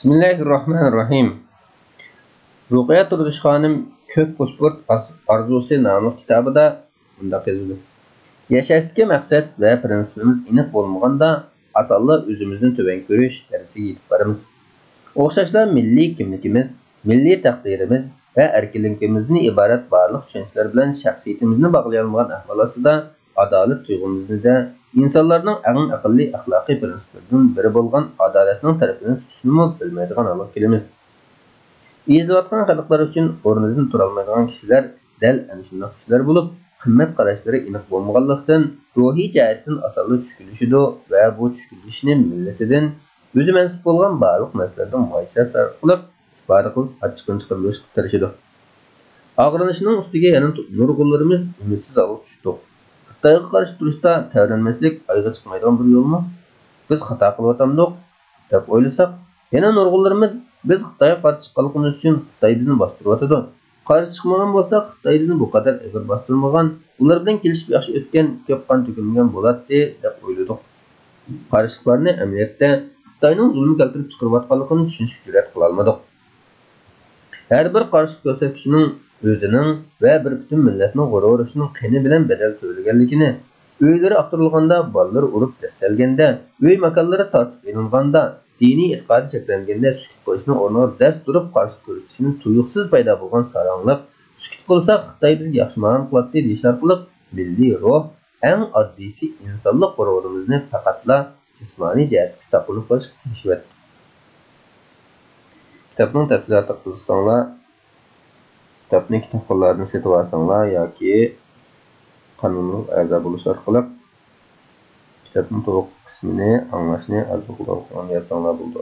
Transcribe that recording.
Bismillahirrahmanirrahim. Ruqayya Turdish xonim Ko'k pasport arzusi nomli kitobida bundaq yozadi. Yashashdagi maqsad va prinsipimiz aniq bo'lmaganda, asonla o'zimizni tuban ko'rish darajasiga yetib boramiz. O'xshashlar milliy kimligimiz, milliy taqdirimiz va erkinligimizdan iborat barliq tushunchalar bilan shaxsiyatimizni bog'lay olmagan ahvol ostida adolat tuyg'umizda insonlarning eng aqlli axloqiy prinsiplaridan biri bo'lgan adolatning tarafini tutishni bilmaydigan holga kelamiz. Eziyotgan xalqlar uchun o'rnidan tura olmaydigan kishilar dal ana shunday kishilar bo'lib, qimmat qarashlari aniq bo'lmaganlikdan ruhiy jihatdan osonlik tushkunlashidi va bu tushkunlashni millatidan o'zi mansub bo'lgan barliq masalalardan muayyan orqali ifoda qilib ochiqdan chiqarishga tirishadi. Og'rinishning ustiga yana nurg'unlarimiz umidsiz olib tushdi. Xitoyga qarshi turishda tayyorlanmaslik ayga chiqmaydigan bir yo'lmi? Biz xato qilyapmiz deb o'ylasak, yana nurg'unlarimiz biz Xitoyga qarshi chiqqanligimiz uchun Xitoy bizni bostirayotdi. Qarshi chiqmagan bo'lsak, Xitoy bizni bu qadar ig'ir bostirmagan, ular bilan kelishib yaxshi o'tgan, ko'p qon to'kilmagan bo'ladi deb o'yladik. Qarshiliklarni amaliyotda Xitoyning zulm keltirib chiqarayotganligini tushunishga jur'at qila olmadik. Har bir qarshilik ko'rsatkichining o'zining va bir butun millatning g'ururining qini bilan badal to'laganligini, uylari aqtirilganda, bolalar urib tashlanganda, uy makonlari tortib ilinganda, diniy e'tiqodi cheklanganda sukut qilishning o'rniga dast turib qarshi ko'rsatishning tuyuqsiz paydo bo'lgan sarangliq, sukut qilsak Xitoy bizga yaxshi ma'lum qiladi deyish orqali milliy ruh, eng oddiysi insonlik g'ururimizni faqatla jismoniy jihatga saqlanib qolishga kirishibdi. Kitobning tafsilotini qiziqsanglar, kitobni kitobxonlardan sotib olsanglar yoki qonunli a'zo bo'lish orqali kitobning to'liq qismini anglashni orzu qilib yozsanglar bo'ldi.